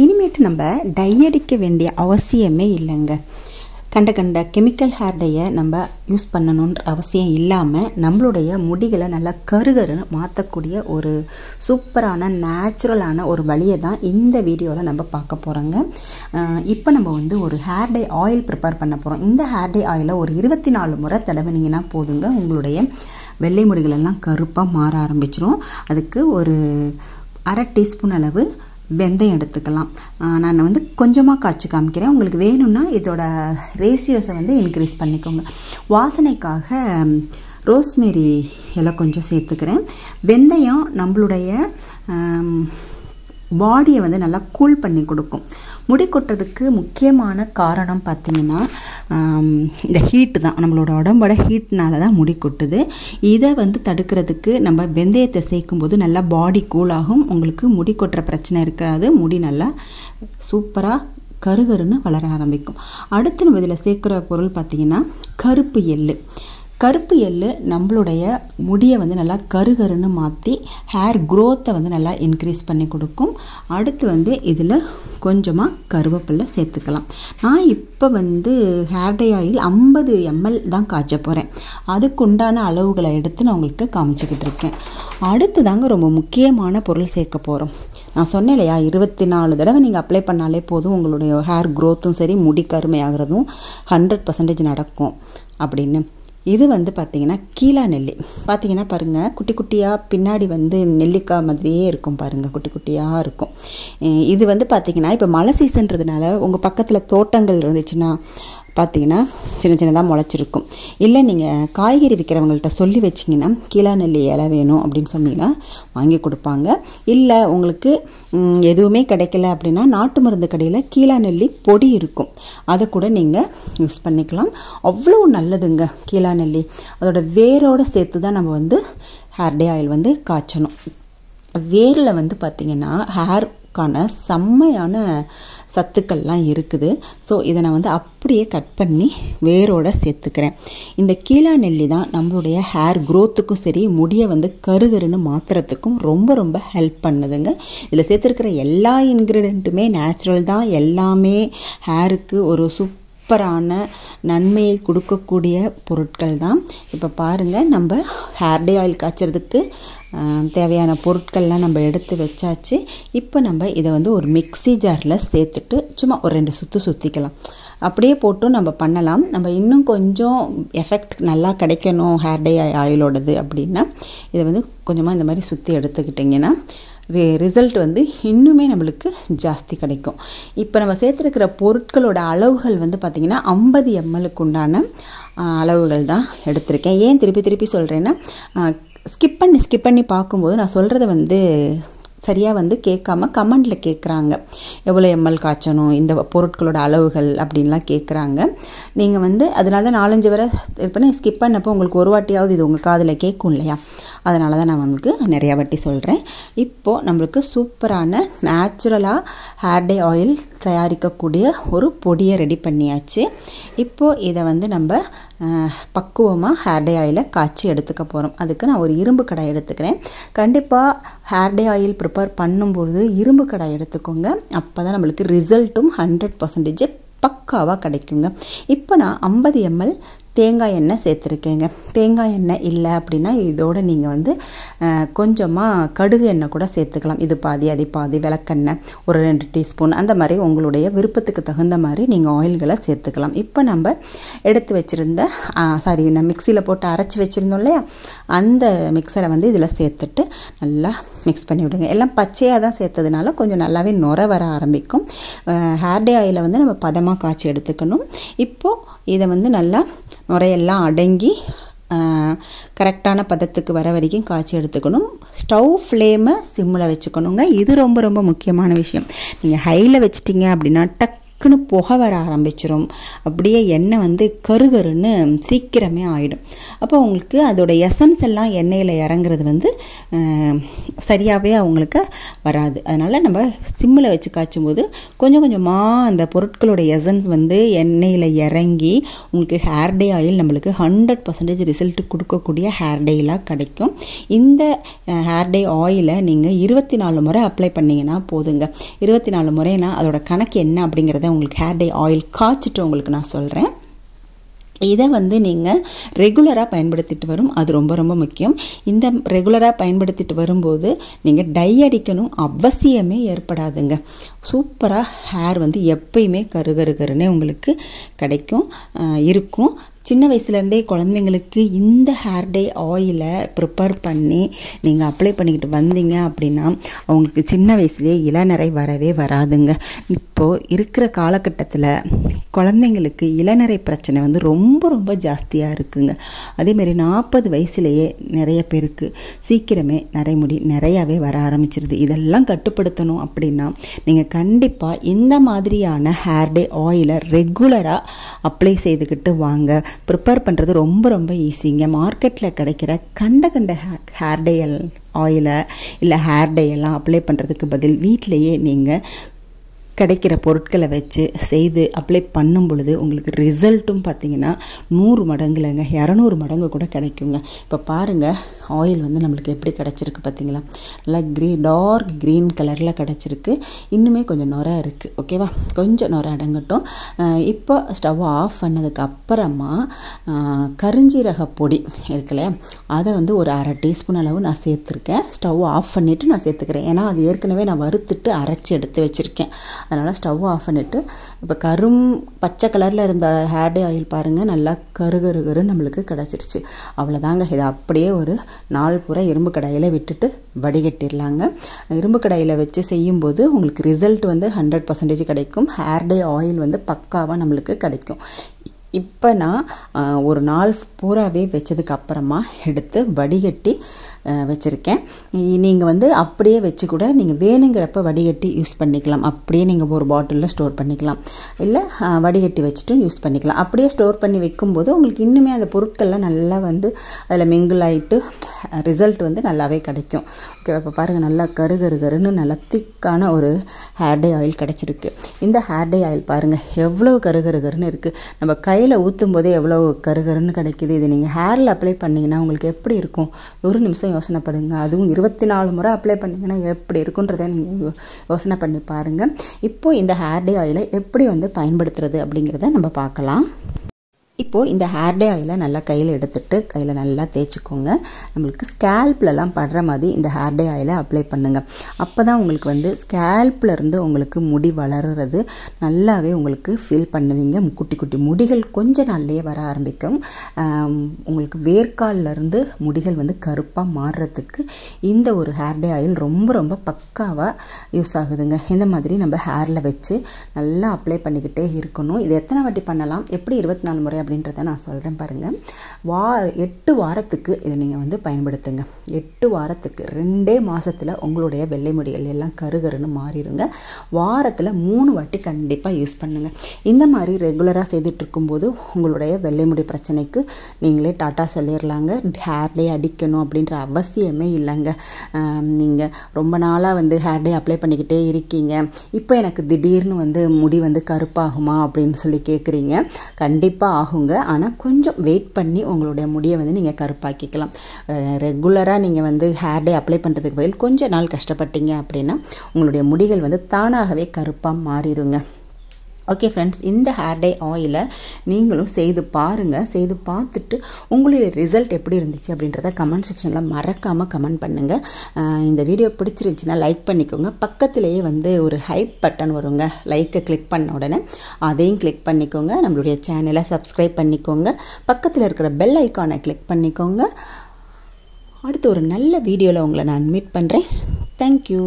இனிமேட்டு நம்ம டை அடிக்க வேண்டிய அவசியமே இல்லைங்க. கண்ட கெமிக்கல் ஹேர் டையை நம்ம யூஸ் பண்ணணுன்ற அவசியம் இல்லாமல் நம்மளுடைய முடிகளை நல்லா கருகருன்னு மாற்றக்கூடிய ஒரு சூப்பரான நேச்சுரலான ஒரு வழியை தான் இந்த வீடியோவில் நம்ம பார்க்க போகிறோங்க. இப்போ நம்ம ஒரு ஹேர் டை ஆயில் ப்ரிப்பேர் பண்ண போகிறோம். இந்த ஹேர் டை ஆயிலை ஒரு 24 முறை தடவினீங்கன்னா போதுங்க, உங்களுடைய வெள்ளை முடிகள் எல்லாம் கருப்பாக மாற ஆரம்பிச்சிடும். அதுக்கு ஒரு 1/2 டீஸ்பூன் அளவு வெந்தயம் எடுத்துக்கலாம். நான் கொஞ்சமாக காய்ச்சி காமிக்கிறேன். உங்களுக்கு வேணும்னா இதோட ரேஷியோஸை இன்க்ரீஸ் பண்ணிக்கோங்க. வாசனைக்காக ரோஸ்மேரி இலை கொஞ்சம் சேர்த்துக்கிறேன். வெந்தயம் நம்மளுடைய பாடியை நல்லா கூல் பண்ணி கொடுக்கும். முடி கொட்டுறதுக்கு முக்கியமான காரணம் பார்த்திங்கன்னா இந்த ஹீட்டு தான். நம்மளோட உடம்போட ஹீட்னால தான் முடி கொட்டுது. இதை தடுக்கிறதுக்கு நம்ம வெந்தயத்தை சேர்க்கும்போது நல்லா பாடி கூலாகும். உங்களுக்கு முடி கொட்டுற பிரச்சனை இருக்காது. முடி நல்லா சூப்பராக கருகருன்னு வளர ஆரம்பிக்கும். அடுத்து நம்ம இதில் சேர்க்குற பொருள் பார்த்திங்கன்னா கருப்பு எள்ளு. கருப்பு எள்ளு நம்மளுடைய முடியை நல்லா கருகருன்னு மாற்றி ஹேர் க்ரோத்தை நல்லா இன்க்ரீஸ் பண்ணி கொடுக்கும். அடுத்து இதில் கொஞ்சமாக கருவேப்பிலை சேர்த்துக்கலாம். நான் இப்போ ஹேர் டை ஆயில் 50 ml தான் காய்ச்ச போகிறேன். அதுக்கு உண்டான அளவுகளை எடுத்து நான் உங்களுக்கு காமிச்சிக்கிட்டு இருக்கேன். அடுத்து தாங்க ரொம்ப முக்கியமான பொருள் சேர்க்க போகிறோம். நான் சொன்னேன் இல்லையா, 24 தடவை நீங்கள் அப்ளை பண்ணாலே போதும், உங்களுடைய ஹேர் க்ரோத்தும் சரி முடி கருமையாகிறதும் 100% நடக்கும் அப்படின்னு. இது பார்த்திங்கன்னா கீழா நெல்லி. பார்த்திங்கன்னா பாருங்கள், குட்டி குட்டியாக பின்னாடி நெல்லிக்காய் மாதிரியே இருக்கும் பாருங்கள், குட்டி குட்டியாக இருக்கும். இது பார்த்திங்கன்னா இப்போ மழை சீசன்றதுனால உங்கள் பக்கத்தில் தோட்டங்கள் இருந்துச்சுன்னா பார்த்திங்கன்னா சின்ன சின்னதாக முளைச்சிருக்கும். இல்லை நீங்கள் காய்கறி விற்கிறவங்கள்ட்ட சொல்லி வச்சிங்கன்னா கீழா நெல்லி இலை வேணும் அப்படின்னு சொன்னீங்கன்னா வாங்கி கொடுப்பாங்க. இல்லை உங்களுக்கு எதுவுமே கிடைக்கல அப்படின்னா நாட்டு மருந்து கடையில் கீழா நெல்லி பொடி இருக்கும், அதை கூட நீங்கள் யூஸ் பண்ணிக்கலாம். அவ்வளோ நல்லதுங்க கீழா நெல்லி. அதோட வேரோடு சேர்த்து தான் நம்ம ஹேர் டை ஆயில் காய்ச்சணும். வேரில் பார்த்திங்கன்னா ஹேருக்கான செம்மையான சத்துக்கள்லாம் இருக்குது. ஸோ இதை நான் அப்படியே கட் பண்ணி வேரோடு சேர்த்துக்கிறேன். இந்த கீழா நெல்லி தான் நம்மளுடைய ஹேர் க்ரோத்துக்கும் சரி முடியை கருகருன்னு மாற்றுறதுக்கும் ரொம்ப ரொம்ப ஹெல்ப் பண்ணுதுங்க. இதில் சேர்த்துருக்கிற எல்லா இன்க்ரீடியண்ட்டுமே நேச்சுரல் தான். எல்லாமே ஹேருக்கு ஒரு சூப்பரான நன்மையை கொடுக்கக்கூடிய பொருட்கள் தான். இப்போ பாருங்கள், நம்ம ஹேர் டை ஆயில் காய்ச்சறதுக்கு தேவையான பொருட்கள்லாம் நம்ம எடுத்து வச்சாச்சு. இப்போ நம்ம இதை ஒரு மிக்ஸி ஜாரில் சேர்த்துட்டு சும்மா ஒரு 2 சுற்று சுற்றிக்கலாம். அப்படியே போட்டும் நம்ம பண்ணலாம். நம்ம இன்னும் கொஞ்சம் எஃபெக்ட் நல்லா கிடைக்கணும் ஹேர் டை ஆயிலோடது அப்படின்னா இதை கொஞ்சமாக இந்த மாதிரி சுற்றி எடுத்துக்கிட்டிங்கன்னா ரிசல்ட் இன்னுமே நம்மளுக்கு ஜாஸ்தி கிடைக்கும். இப்போ நம்ம சேர்த்துருக்கிற பொருட்களோட அளவுகள் பார்த்திங்கன்னா 50 ml உண்டான அளவுகள் தான் எடுத்திருக்கேன். ஏன் திருப்பி சொல்கிறேன்னா, ஸ்கிப் பண்ணி பார்க்கும்போது நான் சொல்கிறத சரியாக கேட்காம கமெண்டில் கேட்குறாங்க, எவ்வளோ எம்எல் காய்ச்சணும், இந்த பொருட்களோட அளவுகள் அப்படின்லாம் கேட்குறாங்க. நீங்கள் அதனால தான் 4-5 வரை இருப்பேன். ஸ்கிப் பண்ணப்போ உங்களுக்கு ஒரு வாட்டியாவது இது உங்கள் காதில் கேட்கும் இல்லையா, அதனால தான் நான் உங்களுக்கு நிறையா வாட்டி சொல்கிறேன். இப்போது நம்மளுக்கு சூப்பரான நேச்சுரலாக ஹேர் டை ஆயில் தயாரிக்கக்கூடிய ஒரு பொடியை ரெடி பண்ணியாச்சு. இப்போது இதை நம்ம பக்குவமாக ஹேர் டை ஆயிலை காய்ச்சி எடுத்துக்க போகிறோம். அதுக்கு நான் ஒரு இரும்பு கடாய் எடுத்துக்கிறேன். கண்டிப்பாக ஹேர் டை ஆயில் ப்ரிப்பேர் பண்ணும்போது இரும்பு கடாய் எடுத்துக்கோங்க. அப்போ தான் நம்மளுக்கு ரிசல்ட்டும் 100% பக்காவாக கிடைக்குங்க. இப்போ நான் 50 ml தேங்காய் எண்ணெய் சேர்த்துருக்கேங்க. தேங்காய் எண்ணெய் இல்லை அப்படின்னா இதோட நீங்கள் கொஞ்சமாக கடுகு எண்ணெய் கூட சேர்த்துக்கலாம். இது பாதி அது பாதி. விளக்கெண்ணெய் ஒரு 2 டீஸ்பூன், அந்த மாதிரி உங்களுடைய விருப்பத்துக்கு தகுந்த மாதிரி நீங்கள் ஆயில்களை சேர்த்துக்கலாம். இப்போ நம்ம எடுத்து வச்சுருந்த நான் மிக்சியில் போட்டு அரைச்சி வச்சுருந்தோம் இல்லையா, அந்த மிக்சரை இதில் சேர்த்துட்டு நல்லா மிக்ஸ் பண்ணி விடுங்க. எல்லாம் பச்சையாக தான் சேர்த்ததுனால கொஞ்சம் நல்லாவே நுர வர ஆரம்பிக்கும். ஹேர் டை ஆயிலை நம்ம பதமாக காய்ச்சி எடுத்துக்கணும். இப்போது இதை நல்லா நுரையெல்லாம் அடங்கி கரெக்டான பதத்துக்கு வர வரைக்கும் காய்ச்சி எடுத்துக்கணும். ஸ்டவ் ஃப்ளேமை சிம்மில் வச்சுக்கணுங்க. இது ரொம்ப ரொம்ப முக்கியமான விஷயம். நீங்கள் ஹையில் வச்சிட்டிங்க அப்படின்னா டக்குன்னு புகை வர ஆரம்பிச்சிடும். அப்படியே எண்ணெய் வந்து கருகருன்னு சீக்கிரமே ஆகிடும். அப்போ உங்களுக்கு அதோட எசன்ஸ் எல்லாம் எண்ணெயில் இறங்குறது வந்து சரியாகவே அவங்களுக்கு வராது. அதனால் நம்ம சிம்மில் வச்சு காய்ச்சும்போது கொஞ்சம் கொஞ்சமாக அந்த பொருட்களோட எசன்ஸ் வந்து எண்ணெயில் இறங்கி உங்களுக்கு ஹேர் டே ஆயில் நம்மளுக்கு 100% ரிசல்ட் கொடுக்கக்கூடிய ஹேர் டேலாக கிடைக்கும். இந்த ஹேர் டே ஆயிலை நீங்கள் 24 முறை அப்ளை பண்ணிங்கன்னா போதுங்க. 24 முறைனா அதோட கணக்கு என்ன அப்படிங்கிறத உங்களுக்கு ஹேர் டே ஆயில் காய்ச்சிட்டு உங்களுக்கு நான் சொல்கிறேன். இதை வந்து நீங்கள் ரெகுலராக பயன்படுத்திட்டு வரும், அது ரொம்ப ரொம்ப முக்கியம். இந்த ரெகுலராக பயன்படுத்திட்டு வரும்போது நீங்கள் டை அடிக்கணும் அவசியமே ஏற்படாதுங்க. சூப்பராக ஹேர் வந்து எப்பயுமே கருகருகருன்னே உங்களுக்கு இருக்கும். சின்ன வயசுலேருந்தே குழந்தைங்களுக்கு இந்த ஹேர் டே ஆயிலை ப்ரிப்பேர் பண்ணி நீங்கள் அப்ளை பண்ணிக்கிட்டு வந்தீங்க அப்படின்னா அவங்களுக்கு சின்ன வயசுலேயே இளநரை வரவே வராதுங்க. இப்போது இருக்கிற காலகட்டத்தில் குழந்தைங்களுக்கு இளநரை பிரச்சனை வந்து ரொம்ப ரொம்ப ஜாஸ்தியாக இருக்குங்க. அதேமாரி 40 வயசுலேயே நிறைய பேருக்கு சீக்கிரமே நரைமுடி நிறையாவே வர ஆரம்பிச்சிருது. இதெல்லாம் கட்டுப்படுத்தணும் அப்படின்னா நீங்கள் கண்டிப்பாக இந்த மாதிரியான ஹேர் டே ஆயிலை ரெகுலராக அப்ளை செய்துக்கிட்டு வாங்க. ப்ரிப்பேர் பண்ணுறது ரொம்ப ரொம்ப ஈஸிங்க. மார்க்கெட்டில் கிடைக்கிற கண்ட ஹேர் டே ஆயிலை இல்லை ஹேர் டே எல்லாம் அப்ளை பண்ணுறதுக்கு பதில் வீட்டிலையே நீங்கள் கிடைக்கிற பொருட்களை வச்சு செய்து அப்ளை பண்ணும் பொழுது உங்களுக்கு ரிசல்ட்டும் பார்த்திங்கன்னா 100 மடங்கு இல்லைங்க 200 மடங்கு கூட கிடைக்குங்க. இப்போ பாருங்கள் ஆயில் வந்து நம்மளுக்கு எப்படி கிடச்சிருக்கு பார்த்தீங்களா? நல்லா டார்க் க்ரீன் கலரில் கிடச்சிருக்கு. இன்னுமே கொஞ்சம் நுரை இருக்குது. ஓகேவா? கொஞ்சம் நுரை அடங்கட்டும். இப்போ ஸ்டவ் ஆஃப் பண்ணதுக்கு அப்புறமா கருஞ்சீரக பொடி இருக்குல்லையா, அதை வந்து ஒரு 1/2 டீஸ்பூன் அளவு நான் சேர்த்துருக்கேன். ஸ்டவ் ஆஃப் பண்ணிவிட்டு நான் சேர்த்துக்கிறேன். ஏன்னா அது ஏற்கனவே நான் வறுத்துட்டு அரைச்சி எடுத்து வச்சுருக்கேன். அதனால் ஸ்டவ் ஆஃப் பண்ணிவிட்டு இப்போ பச்சை கலரில் இருந்த ஹேர் டே ஆயில் பாருங்கள் நல்லா கருகருகரு நம்மளுக்கு கிடச்சிருச்சு. அவ்வளோதாங்க. இதை அப்படியே ஒரு 4 பூரா இரும்பு கடாயில் விட்டுட்டு வடிகட்டிடலாங்க. இரும்பு கடாயில் வச்சு செய்யும்போது உங்களுக்கு ரிசல்ட் வந்து 100% கிடைக்கும். ஹேர் டே ஆயில் வந்து பக்காவாக நம்மளுக்கு கிடைக்கும். இப்போ நான் ஒரு நாள் பூராவே வச்சதுக்கு அப்புறமா எடுத்து வடிகட்டி வச்சுருக்கேன். நீங்கள் வந்து அப்படியே வச்சு கூட நீங்கள் வேணுங்கிறப்ப வடிகட்டி யூஸ் பண்ணிக்கலாம். அப்படியே நீங்கள் ஒரு பாட்டிலில் ஸ்டோர் பண்ணிக்கலாம், இல்லை வடிகட்டி வச்சுட்டு யூஸ் பண்ணிக்கலாம். அப்படியே ஸ்டோர் பண்ணி வைக்கும்போது உங்களுக்கு இன்னுமே அந்த பொருட்கள்லாம் நல்லா வந்து அதில் மிங்கிள் ஆகிட்டு ரிசல்ட் வந்து நல்லாவே கிடைக்கும். ஓகே, இப்போ பாருங்கள் நல்லா கருகருன்னு நல்லா திக்கான ஒரு ஹேர் டே ஆயில் கிடச்சிருக்கு. இந்த ஹேர் டே ஆயில் பாருங்கள் எவ்வளோ கருகருன்னு இருக்குது. நம்ம கையில் ஊற்றும் போதே எவ்வளோ கருகருன்னு கிடைக்கிது. இது நீங்கள் ஹேரில் அப்ளை பண்ணிங்கன்னா உங்களுக்கு எப்படி இருக்கும்? ஒரு நிமிஷம் யோசனைப்படுங்க. அதுவும் 24 முறை அப்ளை பண்ணிங்கன்னா எப்படி இருக்குன்றதை நீங்கள் யோசனை பண்ணி பாருங்கள். இப்போது இந்த ஹேர் டே ஆயிலை எப்படி வந்து பயன்படுத்துறது அப்படிங்கிறத நம்ம பார்க்கலாம். இப்போது இந்த ஹேர் டே ஆயிலை நல்லா கையில் எடுத்துகிட்டு கையில் நல்லா தேய்ச்சிக்கோங்க. நம்மளுக்கு ஸ்கேல்ப்லலாம் படுற மாதிரி இந்த ஹேர் டே ஆயிலை அப்ளை பண்ணுங்கள். அப்போ தான் உங்களுக்கு வந்து ஸ்கேல்ப்லேருந்து உங்களுக்கு முடி வளர்கிறது நல்லாவே உங்களுக்கு ஃபீல் பண்ணுவீங்க. குட்டி குட்டி முடிகள் கொஞ்ச நாள்லேயே வர ஆரம்பிக்கும். உங்களுக்கு வேர்க்கால்லேருந்து முடிகள் வந்து கருப்பாக மாறுறதுக்கு இந்த ஒரு ஹேர் டே ஆயில் ரொம்ப ரொம்ப பக்காவாக யூஸ் ஆகுதுங்க. இந்த மாதிரி நம்ம ஹேரில் வச்சு நல்லா அப்ளை பண்ணிக்கிட்டே இருக்கணும். இது எத்தனை வாட்டி பண்ணலாம், எப்படி 24 முறை அப்படின்றத நான் சொல்கிறேன் பாருங்கள். 8 வாரத்துக்கு இதை நீங்கள் வந்து பயன்படுத்துங்க. 8 வாரத்துக்கு 2 மாதத்தில் உங்களுடைய வெள்ளை முடிகள் எல்லாம் கருகருன்னு மாறிடுங்க. வாரத்தில் 3 வாட்டி கண்டிப்பாக யூஸ் பண்ணுங்கள். இந்த மாதிரி ரெகுலராக செய்துட்டு இருக்கும்போது உங்களுடைய வெள்ளை முடி பிரச்சனைக்கு நீங்களே டாட்டா சொல்லிடலாங்க. ஹேர் டே அடிக்கணும் அப்படின்ற அவசியமே இல்லைங்க. நீங்கள் ரொம்ப நாளாக வந்து ஹேர் டே அப்ளை பண்ணிக்கிட்டே இருக்கீங்க, இப்போ எனக்கு திடீர்னு வந்து முடி வந்து கருப்பாகுமா அப்படின்னு சொல்லி கேட்குறீங்க. கண்டிப்பாக ஆகுங்க. ஆனால் கொஞ்சம் வெயிட் பண்ணி உங்களுடைய முடியை வந்து நீங்கள் கருப்பாக்கிக்கலாம். ரெகுலராக நீங்கள் வந்து ஹேர் டே அப்ளை பண்ணுறதுக்கு பதில் கொஞ்ச நாள் கஷ்டப்பட்டீங்க அப்படின்னா உங்களுடைய முடிகள் வந்து தானாகவே கருப்பாக மாறிடுங்க. ஓகே ஃப்ரெண்ட்ஸ், இந்த ஹேர் டே ஆயிலை நீங்களும் செய்து பாருங்கள். செய்து பார்த்துட்டு உங்களுடைய ரிசல்ட் எப்படி இருந்துச்சு அப்படின்றத கமெண்ட் செக்ஷனில் மறக்காமல் கமெண்ட் பண்ணுங்கள். இந்த வீடியோ பிடிச்சிருந்துச்சின்னா லைக் பண்ணிக்கோங்க. பக்கத்துலேயே வந்து ஒரு ஹைப் பட்டன் வருங்க. லைக்கை கிளிக் பண்ண உடனே அதையும் கிளிக் பண்ணிக்கோங்க. நம்மளுடைய சேனலை சப்ஸ்கிரைப் பண்ணிக்கோங்க. பக்கத்தில் இருக்கிற பெல் ஐக்கானை கிளிக் பண்ணிக்கோங்க. அடுத்து ஒரு நல்ல வீடியோவில் உங்களை நான் மீட் பண்ணுறேன். தேங்க்யூ.